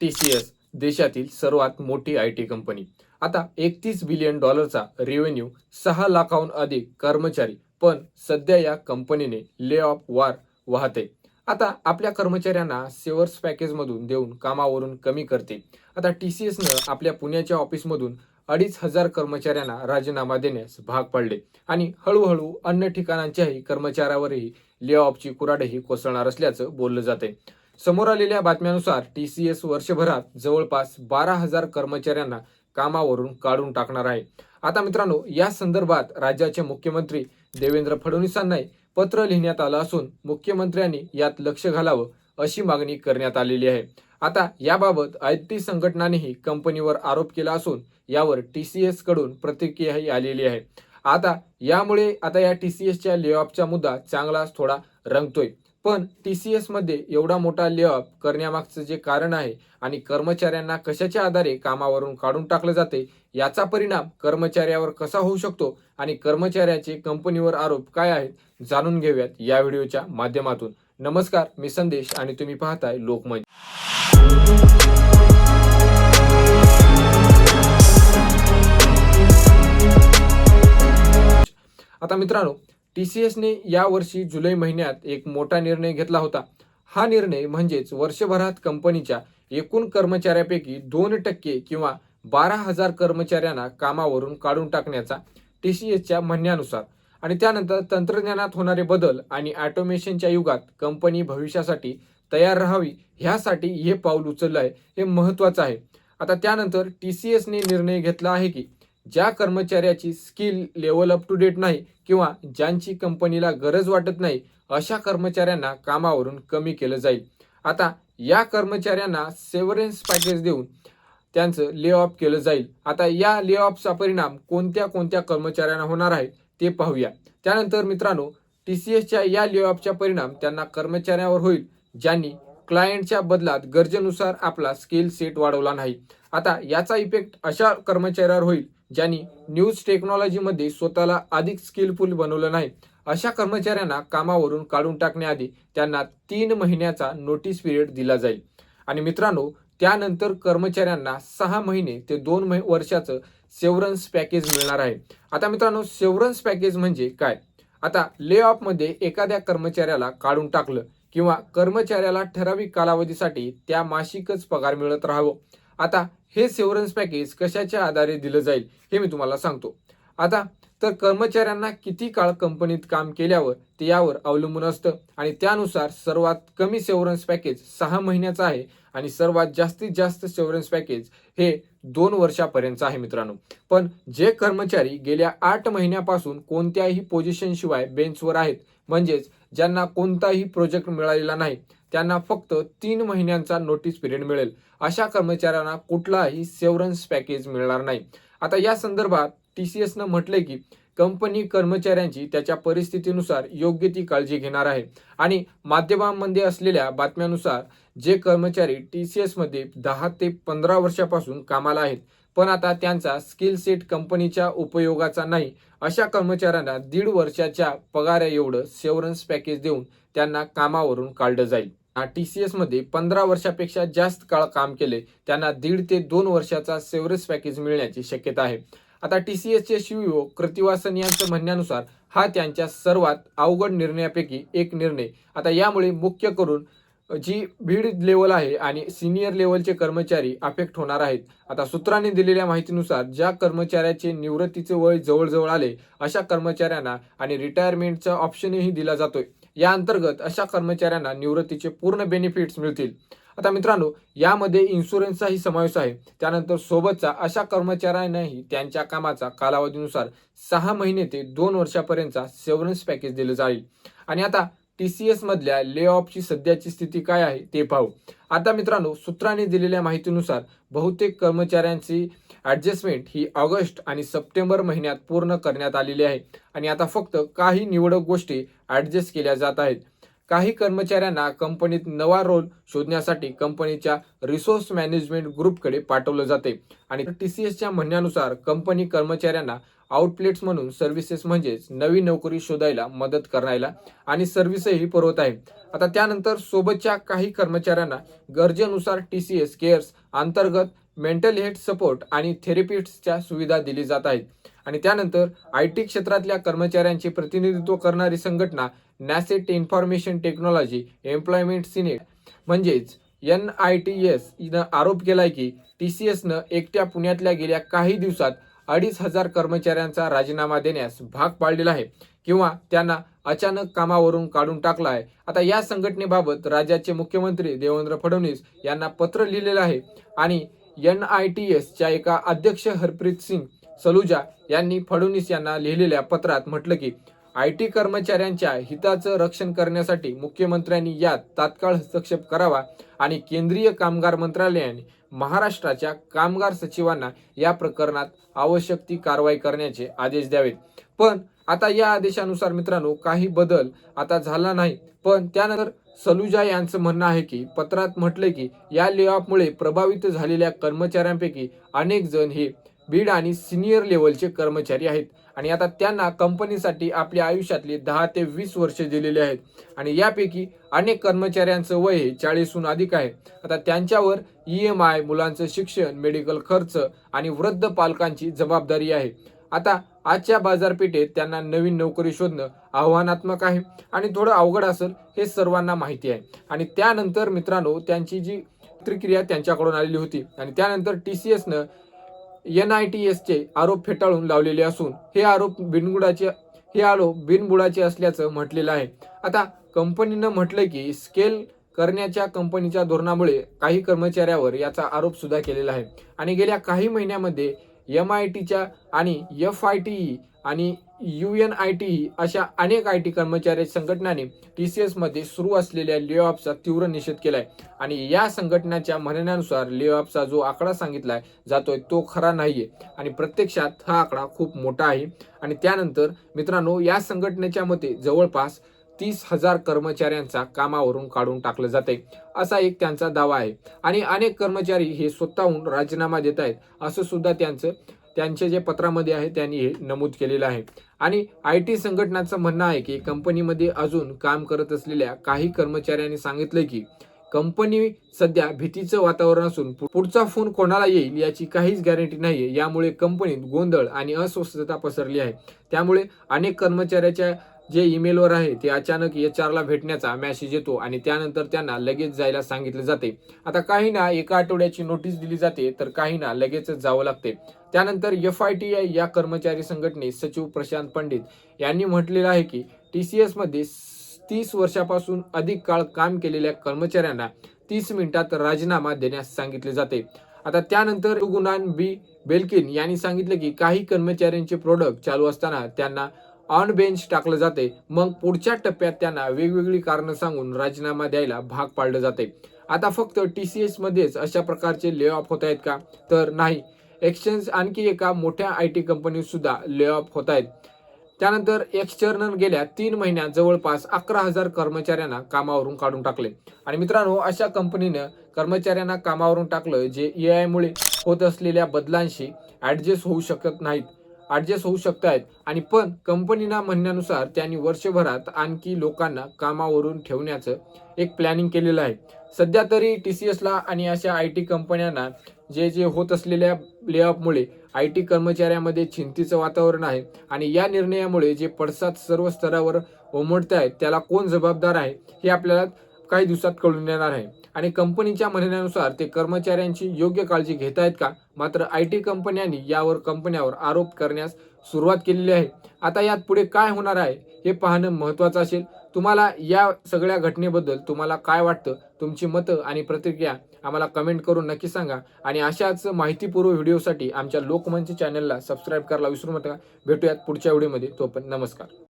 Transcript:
TCS देशातील सर्वात मोठी IT कंपनी. आता $31 बिलियन रेव्हेन्यू, 6 लाखाहून अधिक कर्मचारी. पण सध्या या कंपनीने ले ऑफ वार वाहते. आता आपल्या कर्मचाऱ्यांना सेव्हर्स पॅकेजमधून देऊन कामावरून कमी करते. आता TCSनं आपल्या पुण्याच्या ऑफिसमधून 2,500 कर्मचाऱ्यांना राजीनामा देण्यास भाग पाडले आणि हळूहळू अन्य ठिकाणांच्याही कर्मचाऱ्यावरही ले ऑफची कुऱ्हाडही कोसळणार असल्याचं बोललं जातंय. समोर आलेल्या बातम्यानुसार TCS वर्षभरात जवळपास 12,000 कर्मचाऱ्यांना कामावरून काढून टाकणार आहे. आता मित्रांनो, या संदर्भात राज्याचे मुख्यमंत्री देवेंद्र फडणवीसांना पत्र लिहिण्यात आलं असून मुख्यमंत्र्यांनी यात लक्ष घालावं अशी मागणी करण्यात आलेली आहे. आता याबाबत IT संघटनांनीही कंपनीवर आरोप केला असून यावर TCS कडून प्रतिक्रियाही आलेली आहे. आता यामुळे या TCSच्या ले ऑफचा मुद्दा चांगलाच थोडा रंगतोय. पण TCS मध्ये एवढा मोठा ले ऑफ करण्यामागचं जे कारण आहे आणि कर्मचाऱ्यांना कशाच्या आधारे कामावरून काढून टाकलं जाते, याचा परिणाम कर्मचाऱ्यावर कसा होऊ शकतो आणि कर्मचाऱ्याचे कंपनीवर आरोप काय आहेत, जाणून घेऊयात या व्हिडिओच्या माध्यमातून. नमस्कार, मी संदेश आणि तुम्ही पाहताय लोकमंच. आता मित्रांनो, TCSने या वर्षी जुलै महिन्यात एक मोठा निर्णय घेतला होता. हा निर्णय म्हणजेच वर्षभरात कंपनीच्या एकूण कर्मचाऱ्यापैकी 2% किंवा 12,000 कर्मचाऱ्यांना कामावरून काढून टाकण्याचा TCSच्या म्हणण्यानुसार. आणि त्यानंतर तंत्रज्ञानात होणारे बदल आणि ऑटोमेशनच्या युगात कंपनी भविष्यासाठी तयार राहावी, ह्यासाठी हे पाऊल उचललं आहे. हे महत्त्वाचं आहे. आता त्यानंतर TCSने निर्णय घेतला आहे की ज्या कर्मचाऱ्याची skill level up to date नाही किंवा ज्यांची कंपनीला गरज वाटत नाही, अशा कर्मचाऱ्यांना कामावरून कमी केलं जाईल. आता या कर्मचाऱ्यांना सेव्हरन्स पॅकेज देऊन त्यांचं ले ऑफ केलं जाईल. आता या ले ऑफचा परिणाम कोणत्या कोणत्या कर्मचाऱ्यांना होणार आहे ते पाहूया. त्यानंतर मित्रांनो, TCSच्या या ले ऑफचा परिणाम त्यांना कर्मचाऱ्यांवर होईल ज्यांनी क्लायंटच्या बदलात गरजेनुसार आपला स्किल सेट वाढवला नाही. आता याचा इफेक्ट अशा कर्मचाऱ्यांवर होईल ज्यांनी न्यूज टेक्नॉलॉजीमध्ये स्वतःला अधिक स्किलफुल बनवलं नाही. अशा कर्मचाऱ्यांना कामावरून काढून टाकण्याआधी त्यांना 3 महिन्याचा नोटीस पिरियड दिला जाईल. आणि मित्रांनो, त्यानंतर कर्मचाऱ्यांना 6 महिने ते 2 वर्षाचं सेव्हरन्स पॅकेज मिळणार आहे. आता मित्रांनो, सेव्हरन्स पॅकेज म्हणजे काय? आता ले ऑफमध्ये एखाद्या कर्मचाऱ्याला काढून टाकलं किंवा कर्मचाऱ्याला ठराविक कालावधीसाठी त्या मासिकच पगार मिळत राहावं. आता हे सेव्हरन्स पॅकेज कशाच्या आधारे दिलं जाईल हे मी तुम्हाला सांगतो. आता तर कर्मचाऱ्यांना किती काळ कंपनीत काम केल्यावर ते यावर अवलंबून असतं आणि त्यानुसार सर्वात कमी सेव्हरन्स पॅकेज 6 महिन्याचा आहे आणि सर्वात जास्तीत जास्त सेव्हरन्स पॅकेज हे 2 वर्षापर्यंतचं आहे मित्रांनो. पण जे कर्मचारी गेल्या 8 महिन्यापासून कोणत्याही पोझिशन शिवाय बेंचवर आहेत, म्हणजेच ज्यांना कोणताही प्रोजेक्ट मिळालेला नाही, त्यांना फक्त 3 महिन्यांचा नोटीस पिरियड मिळेल. अशा कर्मचाऱ्यांना कुठलाही सेव्हरन्स पॅकेज मिळणार नाही. आता या संदर्भात TCSनं म्हटलंय की कंपनी कर्मचाऱ्यांची त्याच्या परिस्थितीनुसार योग्य ती काळजी घेणार आहे. आणि माध्यमांमध्ये असलेल्या बातम्यानुसार जे कर्मचारी TCS मध्ये 10 ते 15 वर्षापासून कामाला आहेत, पण आता त्यांचा स्किल सेट कंपनीच्या उपयोगाचा नाही, अशा कर्मचाऱ्यांना 1.5 वर्षाच्या पगारा एवढं सेव्हरन्स पॅकेज देऊन त्यांना कामावरून काढलं जाईल. TCS मध्ये 15 वर्षापेक्षा जास्त काळ काम केले त्यांना 1.5 ते 2 वर्षाचा सेव्हरन्स पॅकेज मिळण्याची शक्यता आहे. आता TCSचे CEO कृतिवासन यांच्या म्हणण्यानुसार हा त्यांच्या सर्वात अवघड निर्णयापैकी एक निर्णय. आता यामुळे मुख्य करून जी बीड लेवल आहे आणि सिनियर लेवलचे कर्मचारी अफेक्ट होणार आहेत. आता सूत्रांनी दिलेल्या माहितीनुसार ज्या कर्मचाऱ्याचे निवृत्तीचे वय जवळजवळ आले, अशा कर्मचाऱ्यांना आणि रिटायरमेंटचा ऑप्शनही दिला जातोय. या अंतर्गत अशा कर्मचाऱ्यांना निवृत्तीचे पूर्ण बेनिफिट्स मिळतील. आता मित्रांनो, यामध्ये इन्शुरन्सचाही समावेश आहे. त्यानंतर सोबतचा अशा कर्मचाऱ्यांनाही त्यांच्या कामाचा कालावधीनुसार 6 महिने ते 2 वर्षापर्यंतचा सेव्हरन्स पॅकेज दिलं जाईल. आणि आता TCS मधल्या ले ऑफची सध्याची स्थिती काय आहे ते पाहू. आता मित्रांनो, सूत्रांनी दिलेल्या माहितीनुसार बहुतेक कर्मचाऱ्यांची ॲडजस्टमेंट ही ऑगस्ट आणि सप्टेंबर महिन्यात पूर्ण करण्यात आलेली आहे आणि आता फक्त काही निवडक गोष्टी ॲडजस्ट केल्या जात आहेत. काही कर्मचाऱ्यांना कंपनीत नवा रोल शोधण्यासाठी कंपनीच्या रिसोर्स मॅनेजमेंट ग्रुपकडे पाठवलं जाते. आणि TCSच्या म्हणण्यानुसार कंपनी कर्मचाऱ्यांना आउटलेट्स म्हणून सर्व्हिसेस म्हणजेच नवी नोकरी शोधायला मदत करायला आणि सर्व्हिसही पुरवत आहे. आता त्यानंतर सोबतच्या काही कर्मचाऱ्यांना गरजेनुसार TCS केअर्स अंतर्गत मेंटल हेल्थ सपोर्ट आणि थेरपिस्टच्या सुविधा दिली जात आहेत. आणि त्यानंतर IT क्षेत्रातल्या कर्मचाऱ्यांचे प्रतिनिधित्व करणारी संघटना नॅसेट इन्फॉर्मेशन टेक्नॉलॉजी एम्प्लॉयमेंट सिनेट म्हणजेच NITS नं आरोप केलाय की TCSनं एकट्या पुण्यातल्या गेल्या काही दिवसात 2,500 कर्मचाऱ्यांचा राजीनामा देण्यास भाग पाडलेला आहे किंवा त्यांना अचानक कामावरून काढून टाकलं आहे. आता या संघटनेबाबत राज्याचे मुख्यमंत्री देवेंद्र फडणवीस यांना पत्र लिहिलेलं आहे आणि NITS च्या एका अध्यक्ष हरप्रीत सिंग सलुजा यांनी फडणवीस यांना लिहिलेल्या पत्रात म्हटलं की IT कर्मचाऱ्यांच्या हिताचं रक्षण करण्यासाठी मुख्यमंत्र्यांनी यात तात्काळ हस्तक्षेप करावा आणि केंद्रीय कामगार मंत्रालयाने महाराष्ट्राच्या कामगार सचिवांना या प्रकरणात आवश्यक ती कारवाई करण्याचे आदेश द्यावेत. पण आता या आदेशानुसार मित्रांनो काही बदल आता झाला नाही. पण त्यानंतर सलुजा यांचं म्हणणं आहे की पत्रात म्हटलंय की या लेऑफमुळे प्रभावित झालेल्या कर्मचाऱ्यांपैकी अनेक जण हे बीड आणि सिनियर लेवलचे कर्मचारी आहेत आणि आता त्यांना कंपनीसाठी आपल्या आयुष्यातले 10 ते 20 वर्ष दिलेले आहेत आणि यापैकी अनेक कर्मचाऱ्यांचं वय हे 40हून अधिक आहे. आता त्यांच्यावर EMI, मुलांचं शिक्षण, मेडिकल खर्च आणि वृद्ध पालकांची जबाबदारी आहे. आता आजच्या बाजारपेठेत त्यांना नवीन नोकरी शोधणं आव्हानात्मक आहे आणि थोडं अवघड असेल हे सर्वांना माहिती आहे. आणि त्यानंतर मित्रांनो त्यांची जी प्रतिक्रिया त्यांच्याकडून आलेली होती आणि त्यानंतर TCSनं NITSचे आरोप फेटाळून लावलेले असून हे आरोप बिनबुडाचे असल्याचं म्हटलेलं आहे. आता कंपनीनं म्हटलंय की स्केल करण्याच्या कंपनीच्या धोरणामुळे काही कर्मचाऱ्यावर याचा आरोप सुद्धा केलेला आहे आणि गेल्या काही महिन्यामध्ये MITच्या आणि FITE आणि UNITE अशा अनेक IT कर्मचारी संघटनांनी TCS मध्ये सुरू असलेल्या लेऑफचा तीव्र निषेध केलाय आणि या संघटनेच्या म्हणण्यानुसार लेऑफचा जो आकडा सांगितलाय जातोय तो खरा नाहीये आणि प्रत्यक्षात हा आकडा खूप मोठा आहे. आणि त्यानंतर मित्रांनो या संघटनेच्या मते जवळपास 30,000 कर्मचाऱ्यांचा कामावरून काढून टाकलं जाते असा एक त्यांचा दावा आहे आणि अनेक कर्मचारी हे स्वतःहून राजीनामा देत आहेत असं सुद्धा त्यांचे जे पत्रामध्ये आहे त्यांनी हे नमूद केलेलं आहे. आणि IT संघटनाचं म्हणणं आहे की कंपनीमध्ये अजून काम करत असलेल्या काही कर्मचाऱ्यांनी सांगितलं की कंपनी सध्या भीतीचं वातावरण असून पुढचा फोन कोणाला येईल याची काहीच गॅरंटी नाहीये. यामुळे कंपनीत गोंधळ आणि अस्वस्थता पसरली आहे. त्यामुळे अनेक कर्मचाऱ्याच्या जे ईमेलवर आहे ते अचानक HR भेटण्याचा मेसेज येतो आणि त्यानंतर त्यांना लगेच जायला सांगितले जाते. आता काहींना एका आठवड्याची नोटीस दिली जाते तर काहींना लगेचच जावं लागते. त्यानंतर FITI या कर्मचारी संघटनेचे सचिव प्रशांत पंडित यांनी म्हटलेलं आहे की TCS मध्ये 30 वर्षापासून अधिक काळ काम केलेल्या कर्मचाऱ्यांना 30 मिनिटात राजीनामा देण्यास सांगितले जाते. आता त्यानंतर गुनान B बेल्किन यांनी सांगितलं की काही कर्मचाऱ्यांचे प्रोडक्ट चालू असताना त्यांना ऑन बेंच टाकलं जाते, मग पुढच्या टप्प्यात त्यांना वेगवेगळी कारणं सांगून राजीनामा द्यायला भाग पाडलं जाते. आता फक्त TCS मध्येच अशा प्रकारचे ले ऑफ होत आहेत का? तर नाही. एक्सचेंज आणखी एका मोठ्या IT कंपनीत सुद्धा ले ऑफ होत आहेत. त्यानंतर एक्सटर्नल गेल्या 3 महिन्यात जवळपास 11,000 कर्मचाऱ्यांना कामावरून काढून टाकले. आणि मित्रांनो अशा कंपनीनं कर्मचाऱ्यांना कामावरून टाकलं जे AI मुळे होत असलेल्या बदलांशी ऍडजस्ट होऊ शकत आहेत आणि पण कंपनीना म्हणण्यानुसार त्यांनी वर्षभरात आणखी लोकांना कामावरून ठेवण्याचं एक प्लॅनिंग केलेलं आहे. सध्या तरी TCSला आणि अशा IT कंपन्यांना जे होत असलेल्या लेऑफमुळे IT कर्मचाऱ्यांमध्ये चिंतेचं वातावरण आहे आणि या निर्णयामुळे जे पडसाद सर्व स्तरावर उमटत आहेत त्याला कोण जबाबदार आहे हे आपल्याला काही दिवसात कळून येणार आहे. आणि कंपनीच्या म्हणण्यानुसार ते कर्मचाऱ्यांची योग्य काळजी घेत आहेत का? मात्र IT कंपन्यांनी कंपन्यावर आरोप करण्यास सुरुवात केलेली आहे. आता यात पुढे काय होणार आहे हे पाहणं महत्त्वाचं असेल. तुम्हाला या सगळ्या घटनेबद्दल तुम्हाला काय वाटतं? तुमची मतं आणि प्रतिक्रिया आम्हाला कमेंट करून नक्की सांगा आणि अशाच माहितीपूर्ण व्हिडिओसाठी आमच्या लोकमंच चॅनलला सबस्क्राईब करायला विसरू नका. भेटूयात पुढच्या व्हिडिओमध्ये. तोपर्यंत नमस्कार.